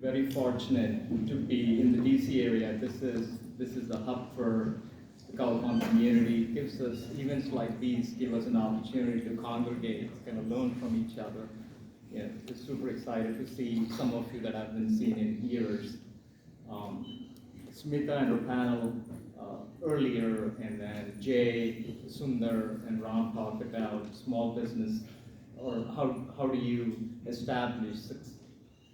Very fortunate to be in the DC area. This is a hub for the Calcon community. It gives us events like these give us an opportunity to congregate, kind of learn from each other. Yeah, just super excited to see some of you that I've been seeing in years. Smita and her panel earlier, and then Jay, Sundar, and Ram talked about small business, or how do you establish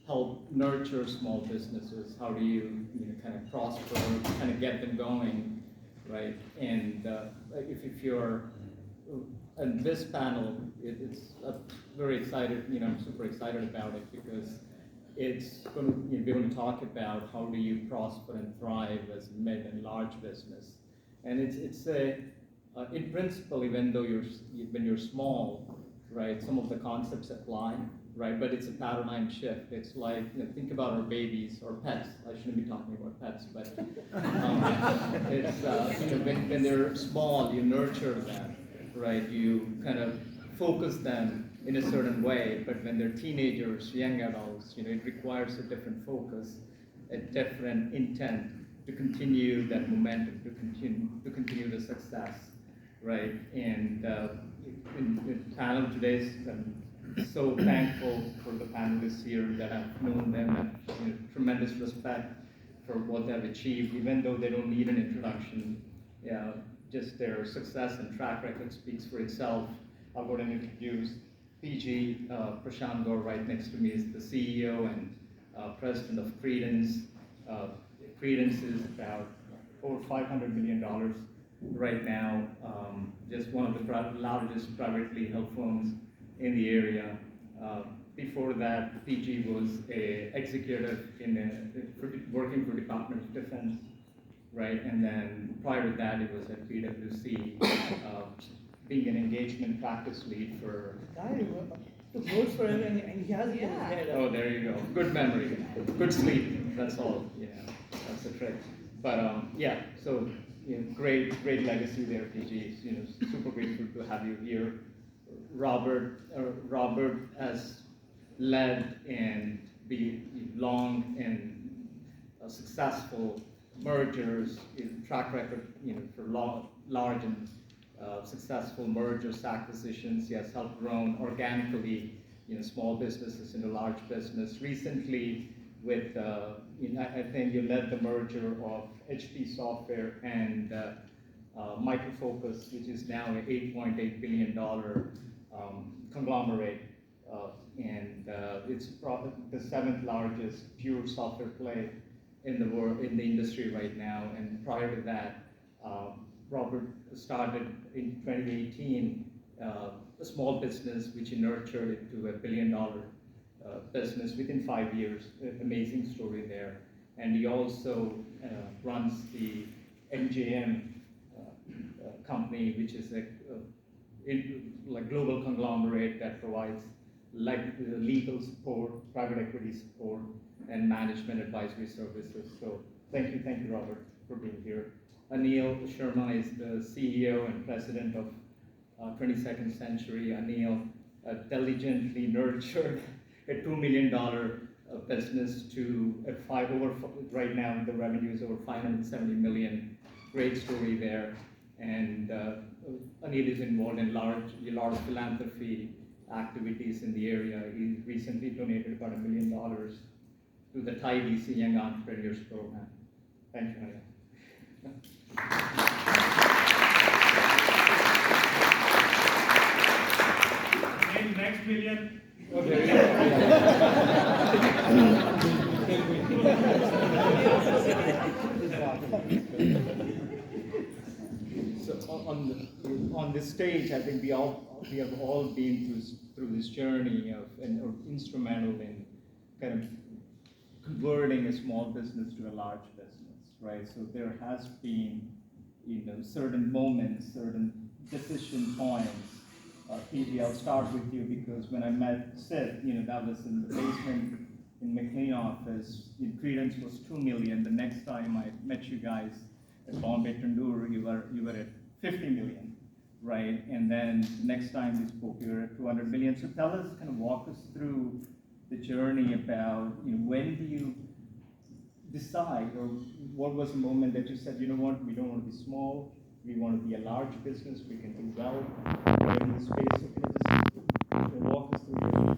help nurture small businesses? How do you, kind of prosper, kind of get them going, right? And if you're in this panel, it's very excited. I'm super excited about it because it's going to be going to talk about how do you prosper and thrive as mid and large business, and it's a in principle, even though when you're small, right? Some of the concepts apply, right? But it's a paradigm shift. It's like, think about our babies or pets. I shouldn't be talking about pets, but it's when they're small, you nurture them, right? You kind of focus them in a certain way. But when they're teenagers, young adults, it requires a different focus, a different intent to continue that momentum, to continue the success, right? And in panel today, so thankful for the panelists here that I've known them, and tremendous respect for what they've achieved, even though they don't need an introduction. Just their success and track record speaks for itself. I'll go ahead and introduce PG. Prashant Gaur right next to me is the CEO and president of Credence. Credence is about over $500 million right now, just one of the largest privately held firms in the area. Before that, PG was an executive working for Department of Defense, right? And then prior to that, it was at PwC, being an engagement practice lead for. To vote for him, and he has it in his head. Oh, there you go. Good memory, good sleep. That's all. That's the trick. But so great legacy there, PG. Super grateful to have you here. Robert has led and be long and successful mergers, track record, for large and successful mergers, acquisitions. He has helped grow organically, small businesses into large business. Recently, with I think you led the merger of HP Software and Micro Focus, which is now an $8.8 billion conglomerate, and it's probably the 7th largest pure software play in the world, in the industry right now. And prior to that, Robert started in 2018 a small business which he nurtured into a $1 billion business within 5 years. Amazing story there. And he also runs the MJM company, which is a global conglomerate that provides legal support, private equity support, and management advisory services. So thank you, Robert, for being here. Anil Sharma is the CEO and president of 22nd Century. Anil diligently nurtured a $2 million business to right now the revenue is over $570 million. Great story there. And Anil is involved in large philanthropy activities in the area. He recently donated about $1 million to the Thai VC Young Entrepreneurs Program. Thank you, Anil. Next million. So on this stage, I think we have all been through this journey and are instrumental in kind of converting a small business to a large business, right? So there has been, certain moments, certain decision points. PG, I'll start with you because when I met Sid, that was in the basement in McLean office. Credence was $2 million. The next time I met you guys at Bombay Tandoor, you were at $50 million, right? And then next time we spoke, you were at $200 million. So tell us, kind of walk us through the journey about, when do you decide, or what was the moment that you said, you know what, we don't want to be small, we want to be a large business, we can do well in the space. So can you just walk us through your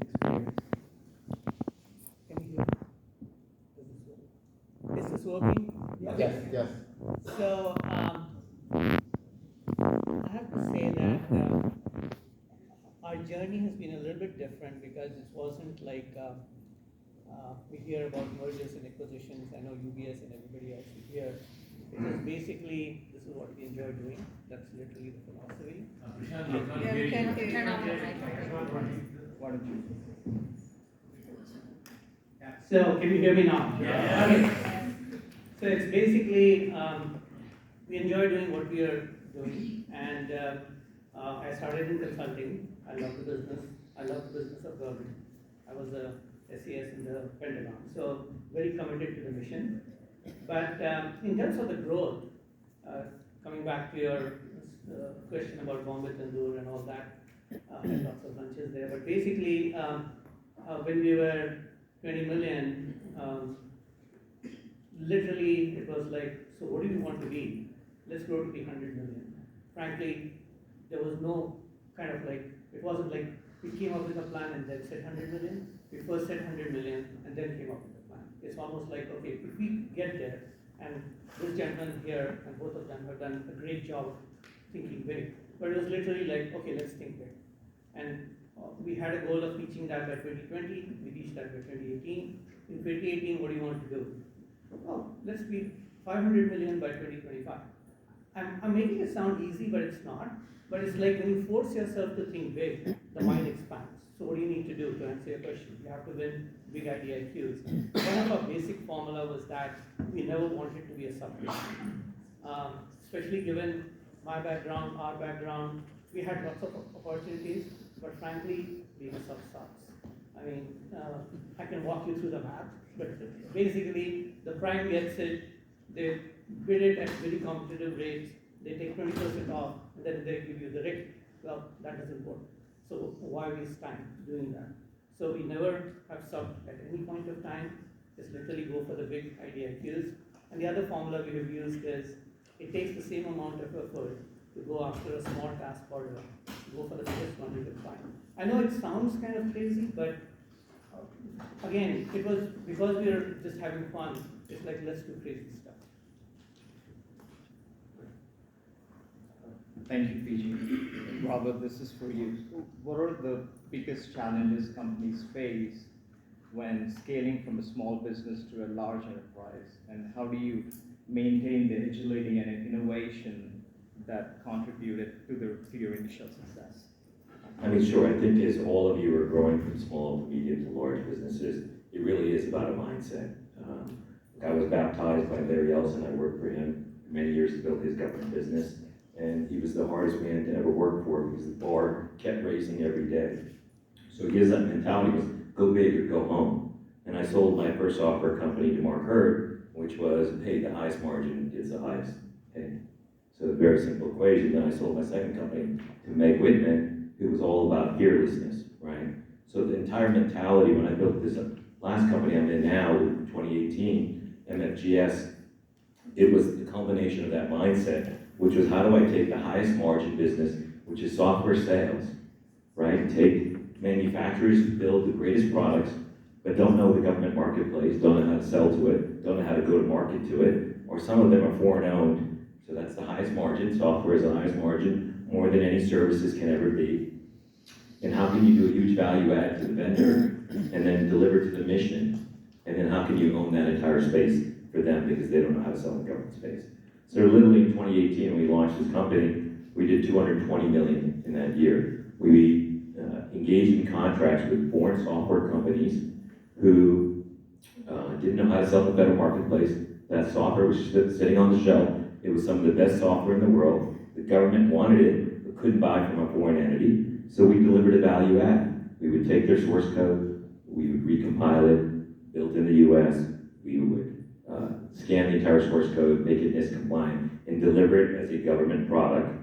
experience? Can you hear me? Is this working? Yes, yes. So, I have to say that our journey has been a little bit different because it wasn't like we hear about mergers and acquisitions. I know UBS and everybody else we hear. It was basically, this is what we enjoy doing. That's literally the philosophy. Yeah, we can turn on the microphone. Why don't you? So, can you hear me now? Yeah. Okay. So it's basically, we enjoy doing what we are doing, and I started in consulting. I love the business. I love the business of government. I was a SES in the Pentagon, so very committed to the mission. But in terms of the growth, coming back to your question about Bombay Tandoor and all that, I had lots of lunches there. But basically, when we were 20 million, literally it was like, so what do you want to be? Let's grow to be 100 million. Frankly, there was no kind of like, it wasn't like we came up with a plan and then said 100 million. We first said 100 million and then came up with a plan. It's almost like, okay, if we get there, and this gentleman here and both of them have done a great job of thinking big, but it was literally like, okay, let's think big. And we had a goal of reaching that by 2020, we reached that by 2018. In 2018, what do you want to do? Oh, let's be 500 million by 2025. I'm making it sound easy, but it's not. But it's like when you force yourself to think big, the mind expands. So what do you need to do to answer your question? You have to win big IDIQs. One of our basic formula was that we never wanted to be a subject. Especially given my background, our background, we had lots of opportunities, but frankly, being a sub-subs. I mean, I can walk you through the math, but basically, the prime gets it, they bid it at very competitive rates, they take 20% off, and then they give you the rate. Well, that doesn't work. So why waste time doing that? So we never have subbed at any point of time, just literally go for the big IDIQs. And the other formula we have used is, it takes the same amount of effort to go after a small task order, go for the biggest one you can find. I know it sounds kind of crazy, but again, it was because we were just having fun. It's like, let's do crazy stuff. Thank you, PG. Robert, this is for you. What are the biggest challenges companies face when scaling from a small business to a large enterprise? And how do you maintain the agility and innovation that contributed to your initial success? I mean, sure, I think as all of you are growing from small to medium to large businesses, it really is about a mindset. I was baptized by Larry Ellison. I worked for him for many years to build his government business. And he was the hardest man to ever work for because the bar kept raising every day. So his mentality was go big or go home. And I sold my first software company to Mark Hurd, which was pay the highest margin is the highest pay. So a very simple equation. Then I sold my second company to Meg Whitman, who was all about fearlessness, right? So the entire mentality when I built this last company I'm in now, in 2018, MFGS, it was the culmination of that mindset, which was how do I take the highest margin business, which is software sales, right? Take manufacturers who build the greatest products, but don't know the government marketplace, don't know how to sell to it, don't know how to go to market to it, or some of them are foreign owned. So that's the highest margin, software is the highest margin, more than any services can ever be. And how can you do a huge value add to the vendor and then deliver to the mission? And then how can you own that entire space for them because they don't know how to sell in the government space? So literally in 2018, when we launched this company, we did 220 million in that year. We engaged in contracts with foreign software companies who didn't know how to sell in the federal marketplace. That software was sitting on the shelf. It was some of the best software in the world. The government wanted it, but couldn't buy from a foreign entity. So we delivered a value add. We would take their source code, we would recompile it, built in the US, we would scan the entire source code, make it NIST compliant, and deliver it as a government product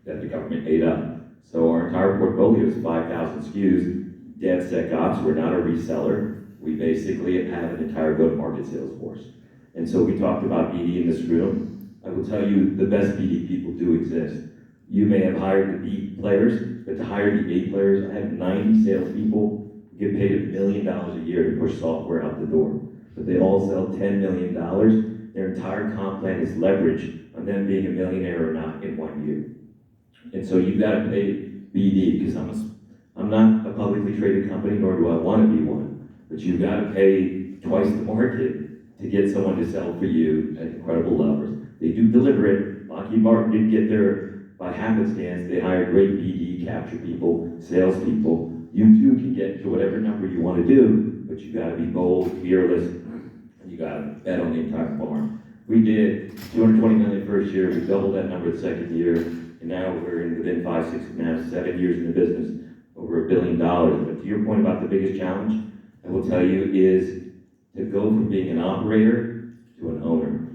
that the government ate up. So our entire portfolio is 5,000 SKUs, DevSecOps. We're not a reseller. We basically have an entire go-to-market sales force. And so we talked about BD in this room. I will tell you, the best BD people do exist. You may have hired the B players, but to hire the A players, I have 90 salespeople who get paid $1 million a year to push software out the door. But they all sell $10 million. Their entire comp plan is leveraged on them being a millionaire or not in 1 year. And so you've got to pay BD, because I'm not a publicly traded company, nor do I want to be one. But you've got to pay twice the market to get someone to sell for you at incredible levels. They do deliver it. Lockheed Martin did get there by happenstance. They hired great BD, capture people, salespeople. You too can get to whatever number you want to do, but you got to be bold, fearless, and you got to bet on the entire farm. We did 220 million first year. We doubled that number the second year, and now we're in within 5, 6, now 7 years in the business, over $1 billion. But to your point about the biggest challenge, I will tell you is to go from being an operator to an owner,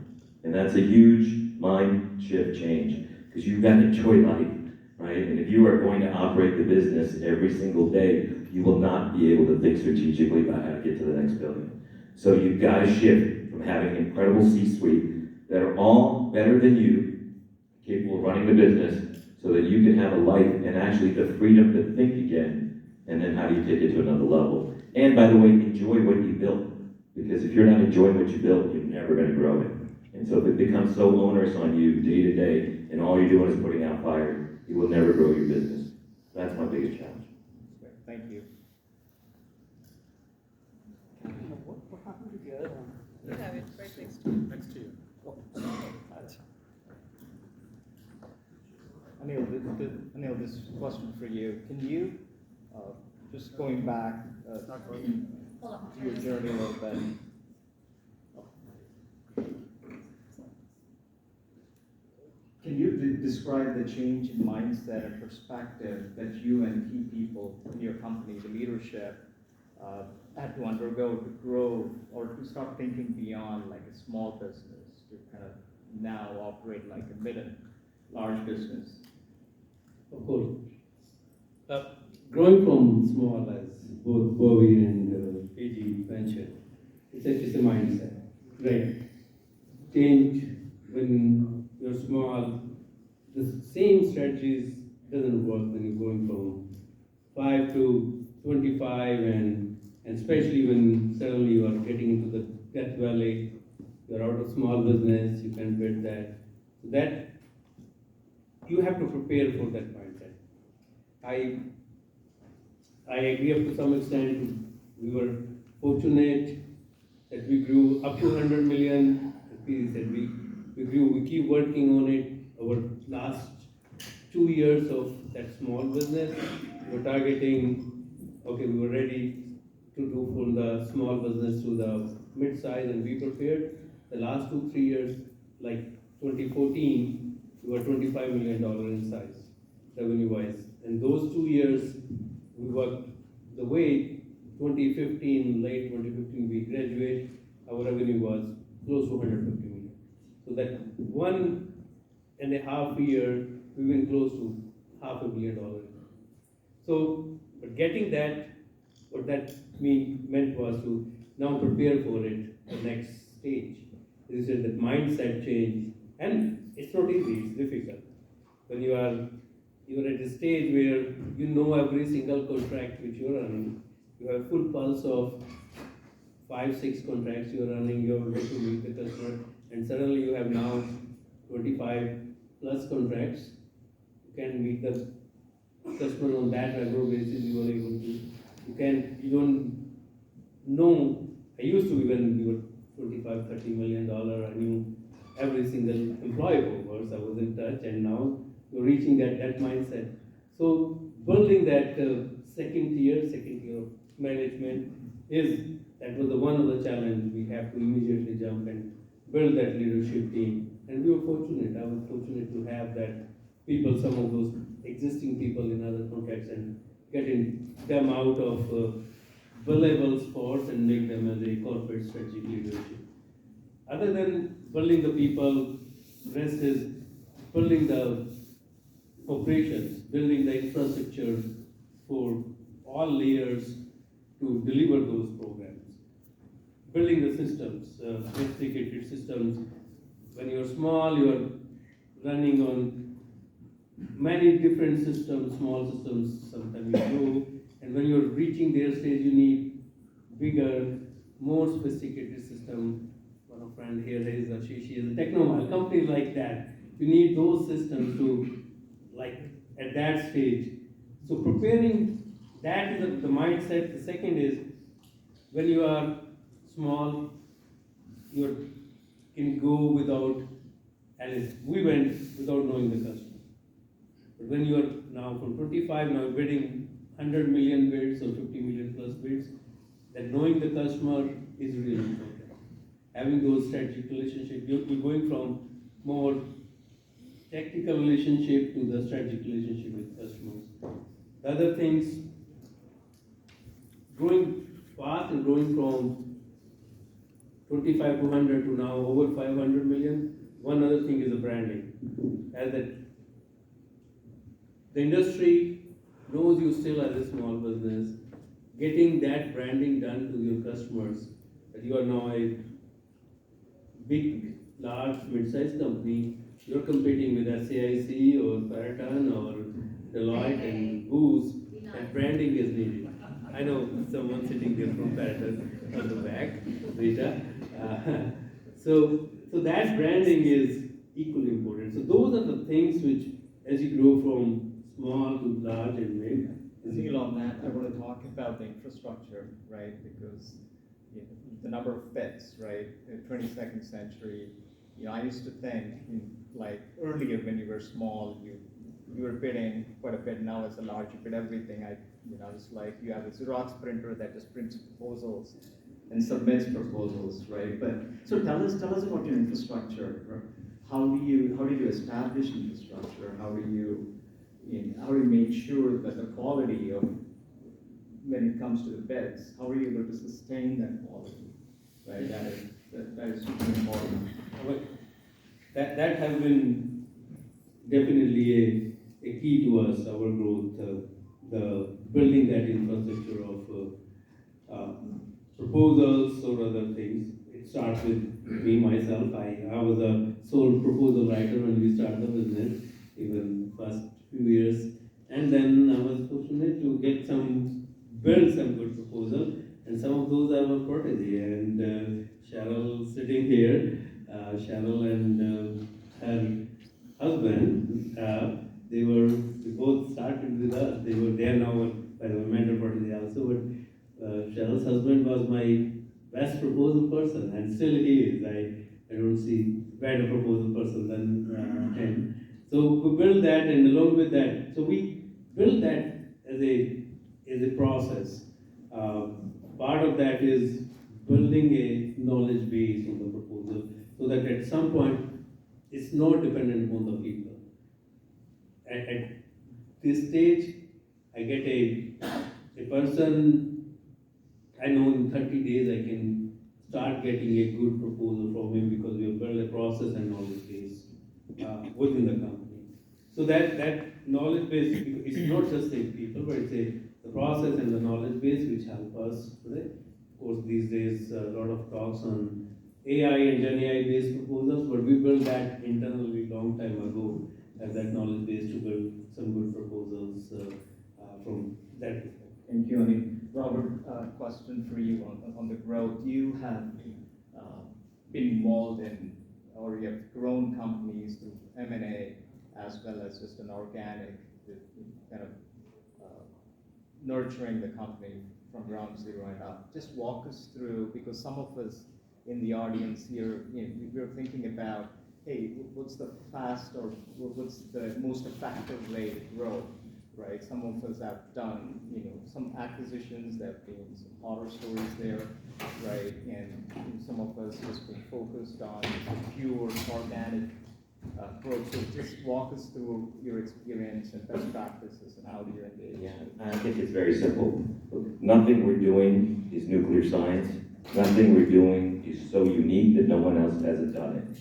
and that's a huge mind shift change. Because you've got to enjoy life, right? And if you are going to operate the business every single day, you will not be able to think strategically about how to get to the next billion. So you've got to shift from having an incredible C-suite that are all better than you, capable of running the business, so that you can have a life and actually the freedom to think again, and then how do you take it to another level? And by the way, enjoy what you built. Because if you're not enjoying what you built, you're never going to grow it. And so if it becomes so onerous on you day to day, and all you're doing is putting out fire, you will never grow your business. That's my biggest challenge. Thank you. What happened to the other one? You have it right next to you. Next to you. Anil, this question for you. Can you, just going back to your journey a little bit, can you describe the change in mindset and perspective that you and key people in your company, the leadership, had to undergo to grow or to start thinking beyond like a small business to kind of now operate like a large business? Of course. Growing from small, as both Bowie and AG mentioned, it's a mindset, right? Change when you're small, the same strategies doesn't work when you're going from 5 to 25 and especially when suddenly you are getting into the Death Valley, you're out of small business, you can build that. So that you have to prepare for that mindset. I agree up to some extent. We were fortunate that we grew up to 100 million. As P said, we grew, we keep working on it. Our last 2 years of that small business, we're targeting, okay, we were ready to do from the small business to the mid-size, and we prepared. The last 2-3 years, like 2014, we were $25 million in size, revenue-wise. And those 2 years, we worked the way 2015, late 2015, we graduate, our revenue was close to 150 million. So that 1.5 year, we went close to $500 million. So, but getting that, what that meant was to now prepare for it, the next stage. This is that mindset change, and it's not easy, it's difficult. When you're at a stage where you know every single contract which you're running, you have full pulse of 5-6 contracts you're running, you're ready to meet the customer, and suddenly you have now 25 plus contracts. You can meet the customer on that regular basis. You are able to. You don't know. I used to, when we were $25-30 million, I knew every single employee of ours. I was in touch, and now you're reaching that mindset. So building that second tier of management that was one of the challenges. We have to immediately jump and build that leadership team. And we were fortunate. I was fortunate to have that people, some of those existing people in other contracts, and getting them out of billable sports and make them as a corporate strategic leadership. Other than building the people, rest is building the operations, building the infrastructure for all layers to deliver those programs. Building the systems, sophisticated systems. When you're small, you're running on many different systems, small systems, sometimes you grow. And when you're reaching their stage, you need bigger, more sophisticated system. One of friend here is she is a Technomile, companies like that. You need those systems to, like, at that stage. So preparing, that is the mindset. The second is, when you are small, you can go without, and we went without knowing the customer. But when you are now from 25, now bidding 100 million bids or 50 million plus bids, that knowing the customer is really important. Having those strategic relationships, you're going from more technical relationship to the strategic relationship with customers. The other things, growing fast and growing from 25 to 100 to now over 500 million. One other thing is the branding. As that the industry knows you still as a small business, getting that branding done to your customers, that you are now a big, large, mid-sized company, you're competing with SAIC or Paraton or Deloitte and Booz, and branding is needed. I know someone sitting there from Paraton on the back, Rita. So that branding is equally important. So those are the things which, as you grow from small to large and big. Neil, on that, I want to talk about the infrastructure, right? Because the number of bits, right? In the 22nd century, I used to think, like earlier when you were small, you were bidding quite a bit. Now as a large, you bid everything. It's like you have a Xerox printer that just prints proposals and submits proposals, right? But so tell us about your infrastructure. How do you establish infrastructure? How do you make sure that the quality of, when it comes to the bids, how are you able to sustain that quality, right? That is super important. That has been definitely a key to us, our growth, the building that infrastructure of proposals or other things. It starts with me, myself. I was a sole proposal writer when we started the business, even first few years. And then I was fortunate to build some good proposal, and some of those are our protege. And Cheryl sitting here, Cheryl and her husband, they both started with us. They are now by the mentor protege also, but Cheryl's husband was my best proposal person, and still he is. I don't see better proposal person than him. So we build that, and along with that, so we build that as a process. Part of that is building a knowledge base on the proposal, so that at some point it's not dependent on the people. At this stage, I get a person, I know in 30 days I can start getting a good proposal from him, because we have built a process and knowledge base within the company. So that knowledge base is not just the people, but it's the process and the knowledge base which help us today. Of course, these days a lot of talks on AI and Gen AI based proposals, but we built that internally long time ago as that knowledge base to build some good proposals from that perspective. Thank you, Anil. Robert, question for you on the growth. You have been involved in, or you have grown companies through M&A as well as just an organic kind of nurturing the company from ground zero and up. Just walk us through, because some of us in the audience here, we're thinking about, hey, what's the fast or what's the most effective way to grow, right? Some of us have done, some acquisitions. There have been some horror stories there, right? And some of us just been focused on pure organic growth. So just walk us through your experience and best practices and how do you engage. Yeah, I think it's very simple. Nothing we're doing is nuclear science. Nothing we're doing is so unique that no one else hasn't done it.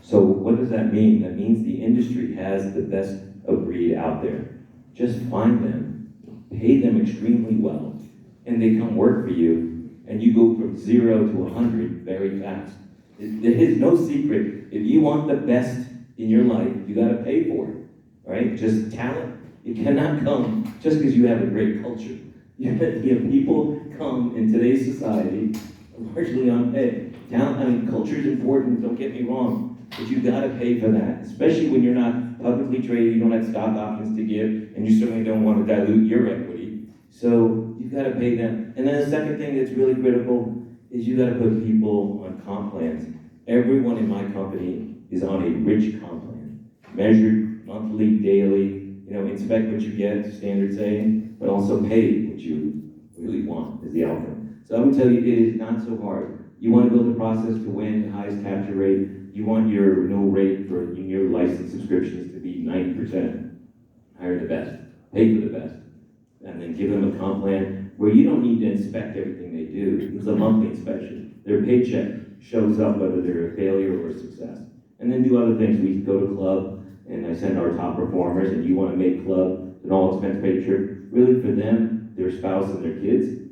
So what does that mean? That means the industry has the best of breed out there. Just find them, pay them extremely well, and they come work for you, and you go from 0 to 100 very fast. There is no secret. If you want the best in your life, you gotta pay for it, right? Just talent. It cannot come just because you have a great culture. People come in today's society largely on pay. Talent, I mean, culture is important, don't get me wrong, but you gotta pay for that, especially when you're not publicly traded, you don't have stock options to give, and you certainly don't want to dilute your equity. So you gotta pay them. And then the second thing that's really critical is you gotta put people on comp plans. Everyone in my company is on a rich comp plan, measured monthly, daily, inspect what you get, standard saying, but also pay what you really want is the outcome. So I would tell you, it is not so hard. You want to build a process to win the highest capture rate. You want your renewal rate for your license subscriptions to be 90%. Hire the best, pay for the best, and then give them a comp plan where you don't need to inspect everything they do. It's a monthly inspection. Their paycheck shows up whether they're a failure or a success. And then do other things. We go to club, and I send our top performers, and you want to make club an all-expense paid trip, really for them, their spouse, and their kids,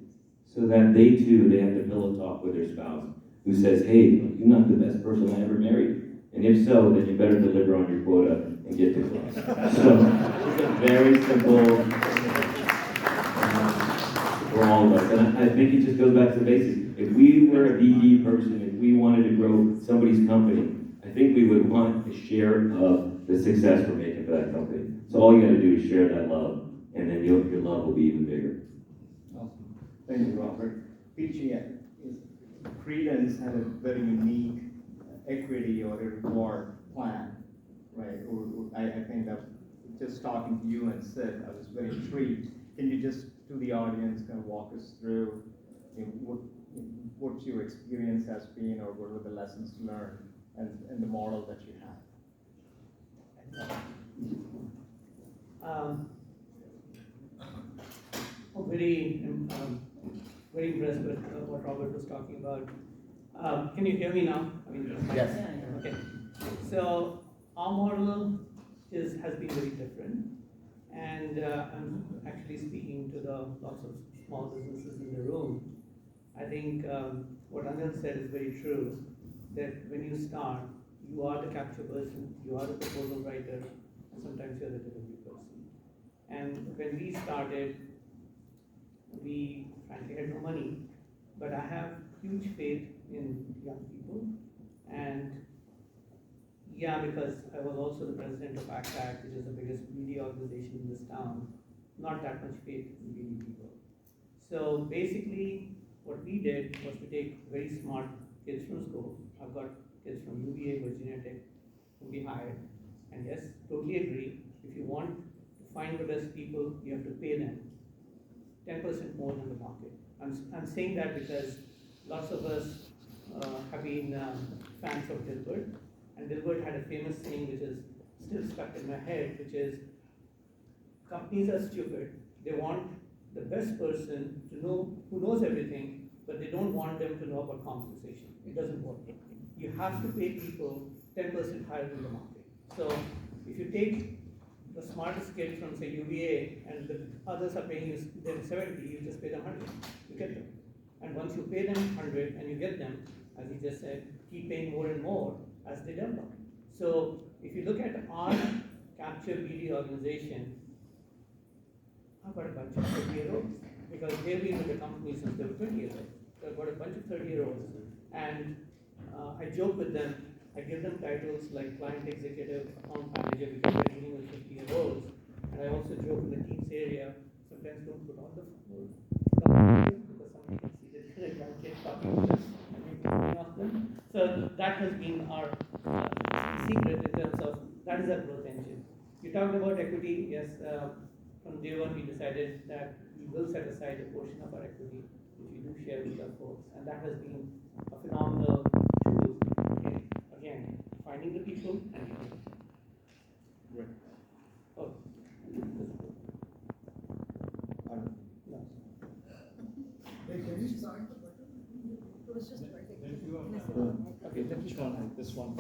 so that they too, they have the pillow talk with their spouse, who says, hey, you're not the best person I ever married. And if so, then you better deliver on your quota and get to club. So it's a very simple for all of us. And I think it just goes back to the basics. If we were a BD person, if we wanted to grow somebody's company, I think we would want a share of the success we're making for that company. So all you gotta do is share that love, and then your love will be even bigger. Awesome. Thank you, Robert. Peachy, Credence had a very unique equity or a reward plan, right? I think that just talking to you and Sid, I was very intrigued. Can you just, to the audience, kind of walk us through what your experience has been, or what were the lessons learned, and the model that you have? I'm very impressed with what Robert was talking about. Can you hear me now? Yes. Okay. So our model has been very different, and I'm actually speaking to the lots of small businesses in the room. I think what Anil said is very true, that when you start, you are the capture person, you are the proposal writer, and sometimes you're the delivery person. And when we started, we frankly had no money, but I have huge faith in young people. And yeah, because I was also the president of ACTAC, which is the biggest media organization in this town, not that much faith in BD people. So basically, what we did was to take very smart kids from school. I've got kids from UVA, Virginia Tech, who we hired. And yes, totally agree, if you want to find the best people, you have to pay them 10% more than the market. I'm saying that because lots of us have been fans of Dilbert, and Dilbert had a famous saying which is still stuck in my head, which is, companies are stupid. They want the best person to know, who knows everything, but they don't want them to know about compensation. It doesn't work. You have to pay people 10% higher than the market. So if you take the smartest kid from, say, UVA, and the others are paying you them 70, you just pay them 100, you get them. And once you pay them 100 and you get them, as he just said, keep paying more and more as they develop. So if you look at our Capture BD organization, I've got a bunch of 30-year-olds, because they've been with the company since they were 20 years old. So I've got a bunch of 30-year-olds, and I joke with them. I give them titles like client executive, account manager, because they're dealing with 50-year-olds. And I also joke in the teams area, sometimes don't put on the phone, because somebody can see that they're a young kid talking to them, and we can off them. So that has been our secret in terms of, that is our growth engine. You talked about equity, yes, from day one we decided that we will set aside a portion of our equity, which we do share with our folks, and that has been a phenomenal tool in, again, finding the people and giving them. Great. Oh. No. Can you start the button? It was just right. Okay, this one.